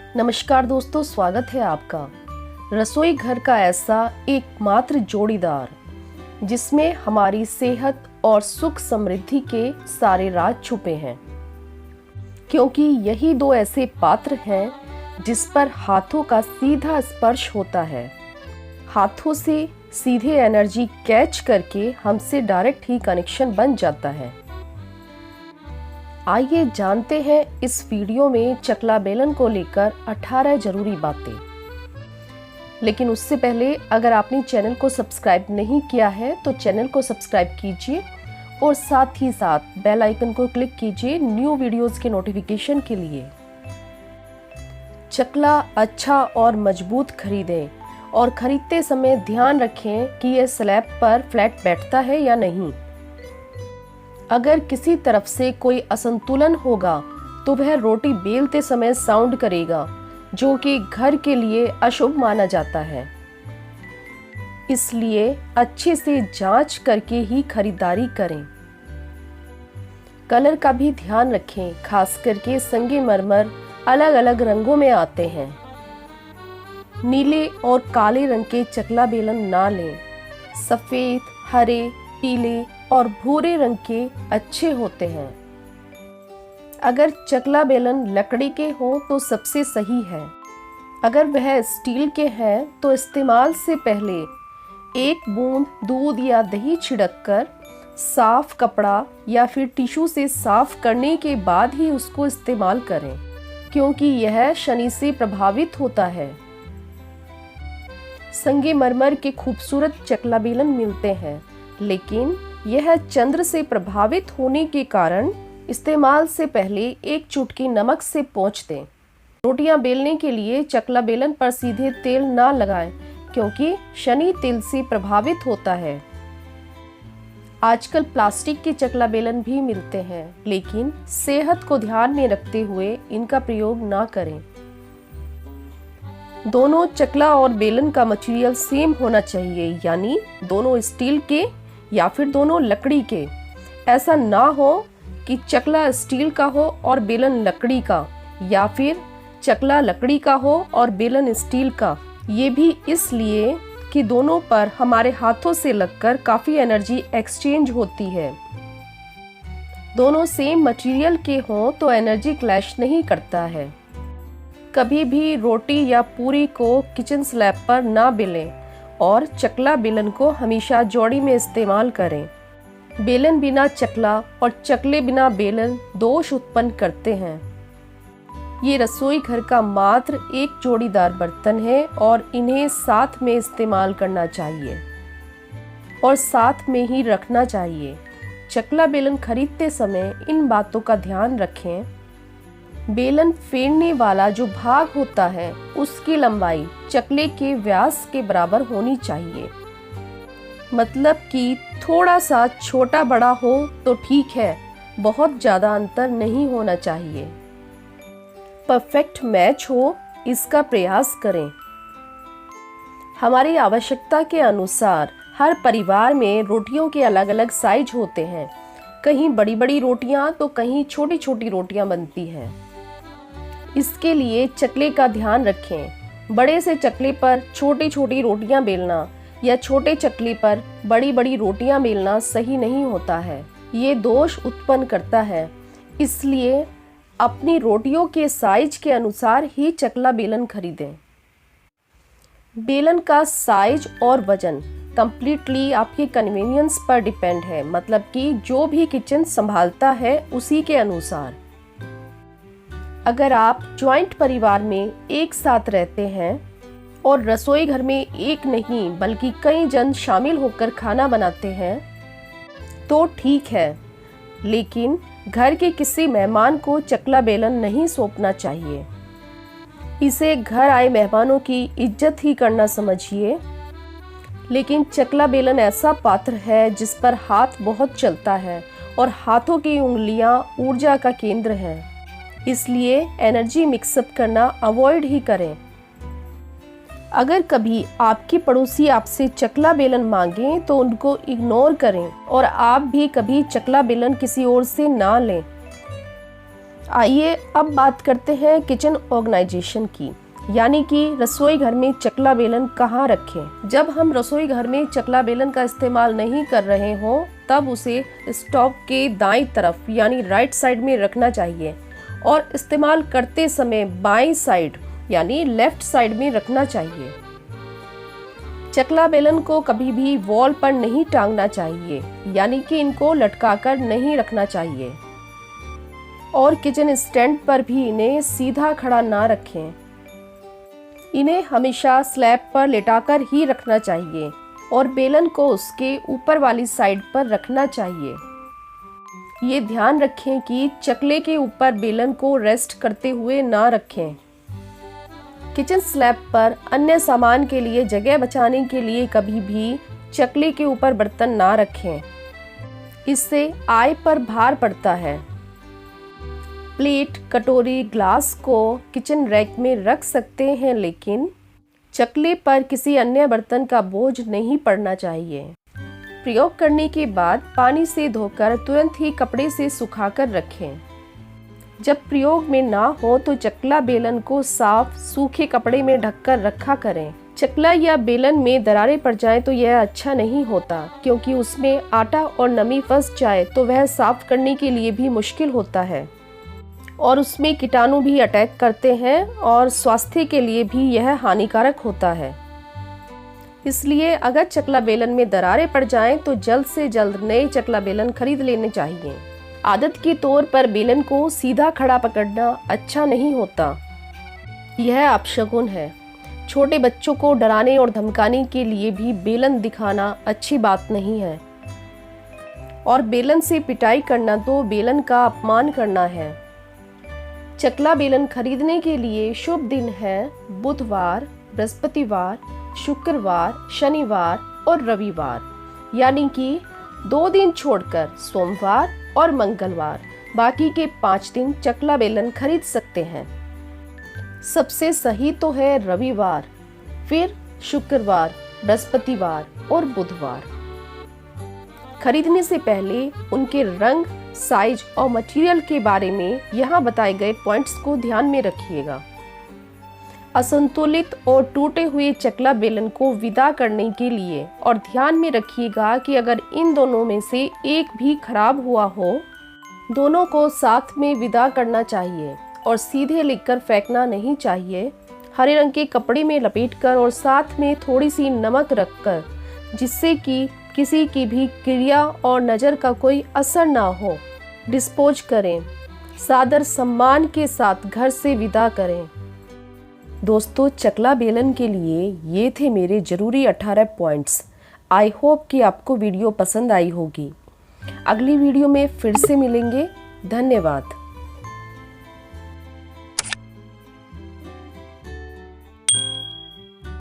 नमस्कार दोस्तों, स्वागत है आपका रसोई घर का ऐसा एकमात्र जोड़ीदार जिसमें हमारी सेहत और सुख समृद्धि के सारे राज छुपे हैं। क्योंकि यही दो ऐसे पात्र हैं जिस पर हाथों का सीधा स्पर्श होता है। हाथों से सीधे एनर्जी कैच करके हमसे डायरेक्ट ही कनेक्शन बन जाता है। आइए जानते हैं इस वीडियो में चकला बेलन को लेकर 18 जरूरी बातें। लेकिन उससे पहले अगर आपने चैनल को सब्सक्राइब नहीं किया है तो चैनल को सब्सक्राइब कीजिए और साथ ही साथ बेल आइकन को क्लिक कीजिए न्यू वीडियोस के नोटिफिकेशन के लिए। चकला अच्छा और मजबूत खरीदें और खरीदते समय ध्यान रखें कि यह स्लैब पर फ्लैट बैठता है या नहीं। अगर किसी तरफ से कोई असंतुलन होगा तो वह रोटी बेलते समय साउंड करेगा, जो कि घर के लिए अशुभ माना जाता है। इसलिए अच्छे से जांच करके ही खरीदारी करें। कलर का भी ध्यान रखें, खास करके संगमरमर अलग अलग रंगों में आते हैं। नीले और काले रंग के चकला बेलन ना लें। सफेद, हरे, पीले और भूरे रंग के अच्छे होते हैं। अगर चकला बेलन लकड़ी के हो तो सबसे सही है। अगर वह स्टील के हैं तो इस्तेमाल से पहले एक बूंद दूध या दही छिड़ककर साफ कपड़ा या फिर टिश्यू से साफ करने के बाद ही उसको इस्तेमाल करें, क्योंकि यह शनि से प्रभावित होता है। संगमरमर के खूबसूरत चकला बेलन मिलते हैं, लेकिन यह चंद्र से प्रभावित होने के कारण इस्तेमाल से पहले एक चुटकी नमक से पोंछ दें। रोटियां बेलने के लिए चकला बेलन पर सीधे तेल ना लगाएं, क्योंकि शनि तेल से प्रभावित होता है। आजकल प्लास्टिक के चकला बेलन भी मिलते हैं, लेकिन सेहत को ध्यान में रखते हुए इनका प्रयोग ना करें। दोनों चकला और बेलन का मटेरियल सेम होना चाहिए, यानी दोनों स्टील के या फिर दोनों लकड़ी के। ऐसा ना हो कि चकला स्टील का हो और बेलन लकड़ी का, या फिर चकला लकड़ी का हो और बेलन स्टील का। ये भी इसलिए कि दोनों पर हमारे हाथों से लगकर काफ़ी एनर्जी एक्सचेंज होती है। दोनों सेम मटेरियल के हों तो एनर्जी क्लैश नहीं करता है। कभी भी रोटी या पूरी को किचन स्लैब पर ना बेलें और चकला बेलन को हमेशा जोड़ी में इस्तेमाल करें। बेलन बिना चकला और चकले बिना बेलन दोष उत्पन्न करते हैं। ये रसोई घर का मात्र एक जोड़ीदार बर्तन है और इन्हें साथ में इस्तेमाल करना चाहिए और साथ में ही रखना चाहिए। चकला बेलन खरीदते समय इन बातों का ध्यान रखें। बेलन फेरने वाला जो भाग होता है उसकी लंबाई चकले के व्यास के बराबर होनी चाहिए। मतलब कि थोड़ा सा छोटा बड़ा हो तो ठीक है, बहुत ज़्यादा अंतर नहीं होना चाहिए। परफेक्ट मैच हो इसका प्रयास करें। हमारी आवश्यकता के अनुसार हर परिवार में रोटियों के अलग अलग साइज होते हैं। कहीं बड़ी बड़ी रोटियां तो कहीं छोटी छोटी रोटियां बनती हैं। इसके लिए चकले का ध्यान रखें। बड़े से चकले पर छोटी छोटी रोटियां बेलना या छोटे चकले पर बड़ी बड़ी रोटियां बेलना सही नहीं होता है। ये दोष उत्पन्न करता है। इसलिए अपनी रोटियों के साइज के अनुसार ही चकला बेलन खरीदें। बेलन का साइज और वजन कंप्लीटली आपके कन्वीनियंस पर डिपेंड है, मतलब कि जो भी किचन संभालता है उसी के अनुसार। अगर आप जॉइंट परिवार में एक साथ रहते हैं और रसोई घर में एक नहीं बल्कि कई जन शामिल होकर खाना बनाते हैं तो ठीक है, लेकिन घर के किसी मेहमान को चकला बेलन नहीं सौंपना चाहिए। इसे घर आए मेहमानों की इज्जत ही करना समझिए। लेकिन चकला बेलन ऐसा पात्र है जिस पर हाथ बहुत चलता है और हाथों की उंगलियां ऊर्जा का केंद्र है। इसलिए एनर्जी मिक्सअप करना अवॉइड ही करें। अगर कभी आपके पड़ोसी आपसे चकला बेलन मांगें तो उनको इग्नोर करें और आप भी कभी चकला बेलन किसी और से ना लें। आइए अब बात करते हैं किचन ऑर्गेनाइजेशन की, यानी कि रसोई घर में चकला बेलन कहाँ रखें। जब हम रसोई घर में चकला बेलन का इस्तेमाल नहीं कर रहे हों तब उसे स्टोव के दाईं तरफ यानी राइट साइड में रखना चाहिए और इस्तेमाल करते समय बाईं साइड यानी लेफ्ट साइड में रखना चाहिए। चकला बेलन को कभी भी वॉल पर नहीं टांगना चाहिए, यानी कि इनको लटकाकर नहीं रखना चाहिए और किचन स्टैंड पर भी इन्हें सीधा खड़ा ना रखें। इन्हें हमेशा स्लैब पर लेटाकर ही रखना चाहिए और बेलन को उसके ऊपर वाली साइड पर रखना चाहिए। ये ध्यान रखें कि चकले के ऊपर बेलन को रेस्ट करते हुए ना रखें। किचन स्लैब पर अन्य सामान के लिए जगह बचाने के लिए कभी भी चकले के ऊपर बर्तन ना रखें, इससे आय पर भार पड़ता है। प्लेट, कटोरी, ग्लास को किचन रैक में रख सकते हैं, लेकिन चकले पर किसी अन्य बर्तन का बोझ नहीं पड़ना चाहिए। प्रयोग करने के बाद पानी से धोकर तुरंत ही कपड़े से सुखाकर रखें। जब प्रयोग में ना हो तो चकला बेलन को साफ सूखे कपड़े में ढककर रखा करें। चकला या बेलन में दरारें पड़ जाएं तो यह अच्छा नहीं होता, क्योंकि उसमें आटा और नमी फंस जाए तो वह साफ करने के लिए भी मुश्किल होता है और उसमें कीटाणु भी अटैक करते हैं और स्वास्थ्य के लिए भी यह हानिकारक होता है। इसलिए अगर चकला बेलन में दरारें पड़ जाएं तो जल्द से जल्द नए चकला बेलन खरीद लेने चाहिए। आदत के तौर पर बेलन को सीधा खड़ा पकड़ना अच्छा नहीं होता, यह अपशगुन है। छोटे बच्चों को डराने और धमकाने के लिए भी बेलन दिखाना अच्छी बात नहीं है और बेलन से पिटाई करना तो बेलन का अपमान करना है। चकला बेलन खरीदने के लिए शुभ दिन है बुधवार, बृहस्पतिवार, शुक्रवार, शनिवार और रविवार, यानी कि 2 दिन छोड़कर सोमवार और मंगलवार। बाकी के 5 दिन चकला बेलन खरीद सकते हैं। सबसे सही तो है रविवार, फिर शुक्रवार, बृहस्पतिवार और बुधवार। खरीदने से पहले उनके रंग, साइज और मटेरियल के बारे में यहाँ बताए गए पॉइंट्स को ध्यान में रखिएगा। असंतुलित और टूटे हुए चकला बेलन को विदा करने के लिए और ध्यान में रखिएगा कि अगर इन दोनों में से एक भी खराब हुआ हो, दोनों को साथ में विदा करना चाहिए और सीधे लिखकर फेंकना नहीं चाहिए। हरे रंग के कपड़े में लपेटकर और साथ में थोड़ी सी नमक रखकर, जिससे कि किसी की भी क्रिया और नज़र का कोई असर ना हो, डिस्पोज करें। सादर सम्मान के साथ घर से विदा करें। दोस्तों, चकला बेलन के लिए ये थे मेरे ज़रूरी 18 पॉइंट्स। आई होप कि आपको वीडियो पसंद आई होगी। अगली वीडियो में फिर से मिलेंगे। धन्यवाद।